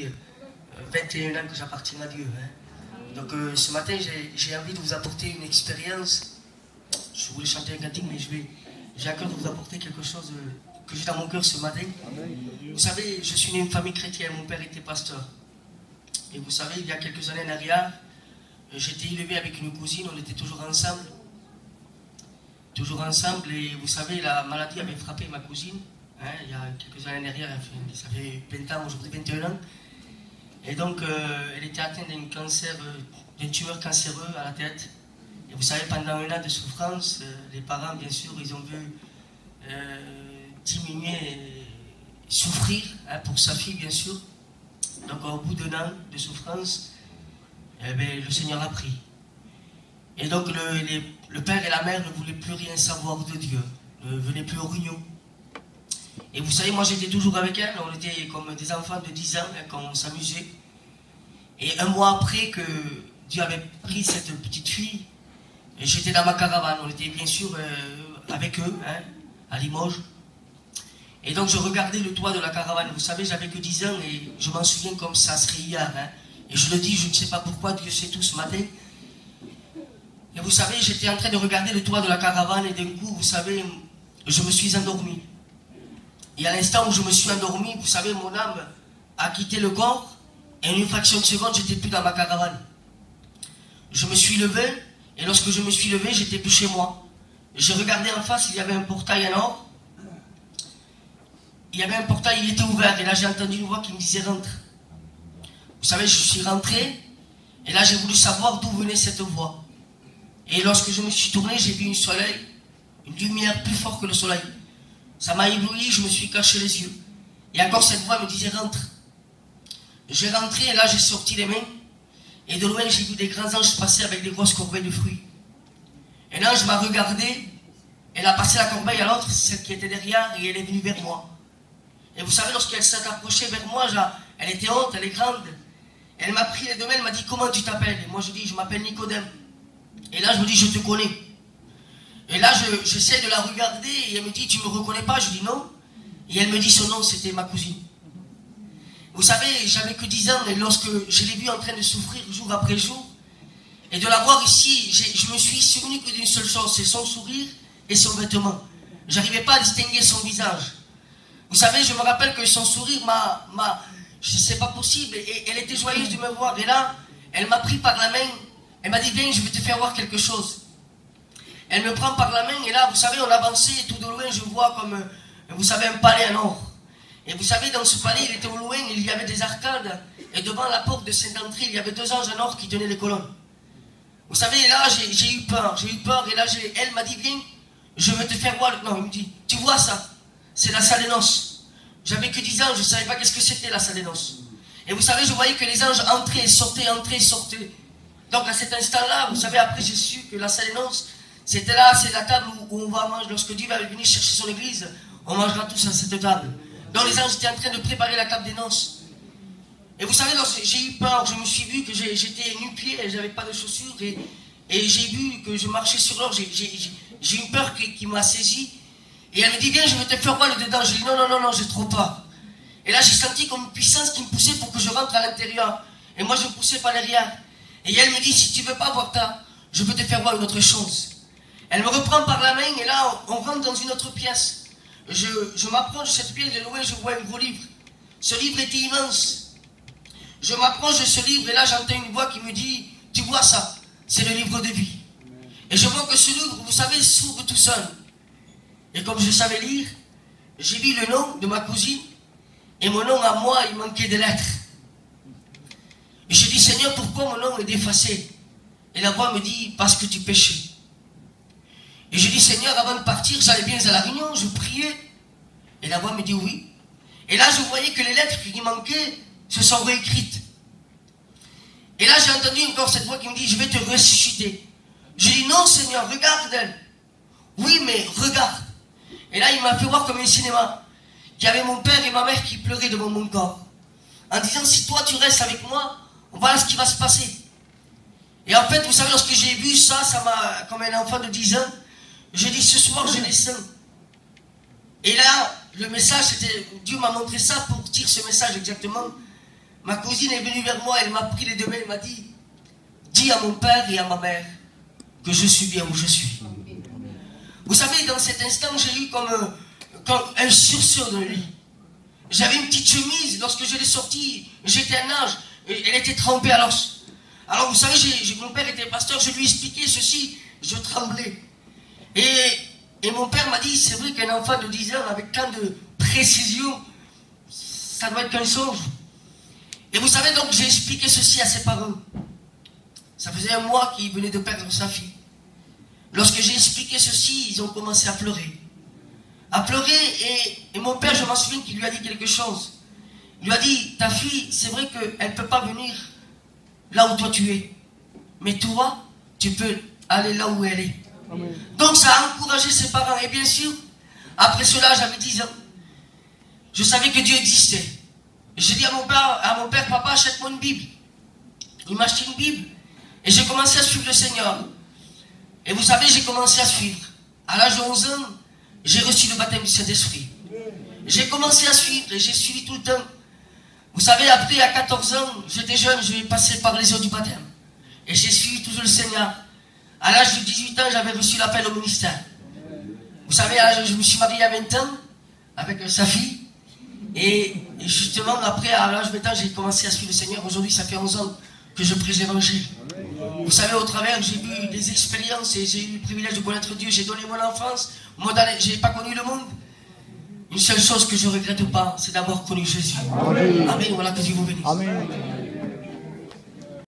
depuis 21 ans que j'appartiens à Dieu. Hein. Donc ce matin, j'ai envie de vous apporter une expérience. Je voulais chanter un cantique, mais j'ai à cœur de vous apporter quelque chose que j'ai dans mon cœur ce matin. Vous savez, je suis né d'une famille chrétienne, mon père était pasteur. Et vous savez, il y a quelques années en arrière, j'étais élevé avec une cousine, on était toujours ensemble. Toujours ensemble, et vous savez, la maladie avait frappé ma cousine. Hein, il y a quelques années en arrière, ça fait 20 ans, aujourd'hui 21 ans. Et donc, elle était atteinte d'un cancer, d'une tumeur cancéreuse à la tête. Et vous savez, pendant un an de souffrance, les parents, bien sûr, ils ont vu diminuer, souffrir hein, pour sa fille, bien sûr. Donc, au bout d'un an de souffrance, eh bien, le Seigneur a pris. Et donc, le père et la mère ne voulaient plus rien savoir de Dieu, ne venaient plus aux réunions. Et vous savez, moi j'étais toujours avec elle, on était comme des enfants de 10 ans hein, quand on s'amusait. Et un mois après que Dieu avait pris cette petite fille, j'étais dans ma caravane, on était bien sûr avec eux, hein, à Limoges. Et donc je regardais le toit de la caravane, vous savez, j'avais que 10 ans et je m'en souviens comme ça serait hier. Hein. Et je le dis, je ne sais pas pourquoi, Dieu sait tout ce matin. Et vous savez, j'étais en train de regarder le toit de la caravane et d'un coup, vous savez, je me suis endormi. Et à l'instant où je me suis endormi, vous savez, mon âme a quitté le corps et en une fraction de seconde, j'étais plus dans ma caravane. Je me suis levé et lorsque je me suis levé, j'étais plus chez moi. J'ai regardé en face, il y avait un portail en or. Il y avait un portail, il était ouvert et là j'ai entendu une voix qui me disait rentre. Vous savez, je suis rentré et là j'ai voulu savoir d'où venait cette voix. Et lorsque je me suis tourné, j'ai vu un soleil, une lumière plus forte que le soleil. Ça m'a ébloui, je me suis caché les yeux. Et encore cette voix me disait rentre. J'ai rentré et là j'ai sorti les mains. Et de loin j'ai vu des grands anges passer avec des grosses corbeilles de fruits. Et l'ange m'a regardé. Elle a passé la corbeille à l'autre, celle qui était derrière, et elle est venue vers moi. Et vous savez, lorsqu'elle s'est approchée vers moi, elle était haute, elle est grande. Elle m'a pris les deux mains, elle m'a dit comment tu t'appelles. Et moi je dis je m'appelle Nicodème. Et là je me dis je te connais. Et là j'essaie de la regarder et elle me dit tu me reconnais pas. Je dis non. Et elle me dit son nom c'était ma cousine. Vous savez j'avais que 10 ans et lorsque je l'ai vue en train de souffrir jour après jour et de la voir ici, je me suis souvenu que d'une seule chose, c'est son sourire et son vêtement. J'arrivais pas à distinguer son visage. Vous savez, je me rappelle que son sourire c'est pas possible, et elle était joyeuse de me voir. Et là, elle m'a pris par la main, elle m'a dit viens, je vais te faire voir quelque chose. Elle me prend par la main, et là, vous savez, on avançait, et tout de loin, je vois comme, vous savez, un palais en or. Et vous savez, dans ce palais, il était au loin, il y avait des arcades, et devant la porte de cette entrée, il y avait 2 anges en or qui tenaient les colonnes. Vous savez, là, j'ai eu peur, et là, elle m'a dit viens, je vais te faire voir. Non, il me dit, tu vois ça? C'est la salle des noces. J'avais que 10 ans, je ne savais pas qu'est-ce que c'était la salle des noces. Et vous savez, je voyais que les anges entraient et sortaient, entraient et sortaient. Donc à cet instant-là, vous savez, après j'ai su que la salle des noces, c'était là, c'est la table où on va manger. Lorsque Dieu va venir chercher son église, on mangera tous à cette table. Donc les anges étaient en train de préparer la table des noces. Et vous savez, j'ai eu peur, je me suis vu que j'étais nu-pied, je n'avais pas de chaussures, et j'ai vu que je marchais sur l'or, j'ai eu peur qui m'a saisi. Et elle me dit, viens, je vais te faire voir le dedans. Je dis, non, non, non, non, j'ai trop peur. Et là, j'ai senti comme une puissance qui me poussait pour que je rentre à l'intérieur. Et moi, je me poussais par l'arrière. Et elle me dit, si tu ne veux pas voir ça, je peux te faire voir une autre chose. Elle me reprend par la main, et là, on rentre dans une autre pièce. Je m'approche de cette pièce, de loin, je vois un gros livre. Ce livre était immense. Je m'approche de ce livre, et là, j'entends une voix qui me dit, tu vois ça, c'est le livre de vie. Et je vois que ce livre, vous savez, s'ouvre tout seul. Et comme je savais lire, j'ai vu le nom de ma cousine, et mon nom à moi, il manquait des lettres. Et je dis, Seigneur, pourquoi mon nom est effacé? Et la voix me dit, parce que tu péchais. Et je dis, Seigneur, avant de partir, j'allais bien à la réunion, je priais. Et la voix me dit, oui. Et là, je voyais que les lettres qui manquaient se sont réécrites. Et là, j'ai entendu encore cette voix qui me dit, je vais te ressusciter. Je dis, non, Seigneur, regarde elle. Oui, mais regarde. Et là, il m'a fait voir comme un cinéma. Il y avait mon père et ma mère qui pleuraient devant mon corps. En disant, si toi tu restes avec moi, voilà ce qui va se passer. Et en fait, vous savez, lorsque j'ai vu ça, ça m'a, comme un enfant de 10 ans, je dis, ce soir, je descends. Et là, le message, c'était, Dieu m'a montré ça pour dire ce message exactement. ma cousine est venue vers moi, elle m'a pris les deux mains, elle m'a dit, dis à mon père et à ma mère que je suis bien où je suis. Vous savez, dans cet instant, j'ai eu comme un sursaut de lui. J'avais une petite chemise, lorsque je l'ai sortie, j'étais à nage, elle était trempée à l'os. Alors vous savez, mon père était pasteur, je lui expliquais ceci, je tremblais. Et mon père m'a dit, c'est vrai qu'un enfant de 10 ans, avec tant de précision, ça doit être qu'un songe. Et vous savez, donc j'ai expliqué ceci à ses parents. Ça faisait un mois qu'il venait de perdre sa fille. Lorsque j'ai expliqué ceci, ils ont commencé à pleurer. À pleurer, et mon père, je m'en souviens qu'il lui a dit quelque chose. Il lui a dit, ta fille, c'est vrai qu'elle ne peut pas venir là où toi tu es. Mais toi, tu peux aller là où elle est. Amen. Donc ça a encouragé ses parents. Et bien sûr, après cela, j'avais 10 ans. Je savais que Dieu existait. J'ai dit à mon père, papa, achète-moi une Bible. Il m'a acheté une Bible. Et j'ai commencé à suivre le Seigneur. Et vous savez, j'ai commencé à suivre. À l'âge de 11 ans, j'ai reçu le baptême du Saint-Esprit. J'ai commencé à suivre et j'ai suivi tout le temps. Vous savez, après, à 14 ans, j'étais jeune, je vais passer par les eaux du baptême. Et j'ai suivi toujours le Seigneur. À l'âge de 18 ans, j'avais reçu l'appel au ministère. Vous savez, je me suis marié à 20 ans avec sa fille. Et justement, après, à l'âge de 20 ans, j'ai commencé à suivre le Seigneur. Aujourd'hui, ça fait 11 ans que je prêche l'évangile. Vous savez, au travers, j'ai vu des expériences et j'ai eu le privilège de connaître Dieu. J'ai donné mon enfance. Moi, je n'ai pas connu le monde. Une seule chose que je ne regrette pas, c'est d'avoir connu Jésus. Amen. Voilà, que Dieu vous bénisse. Amen.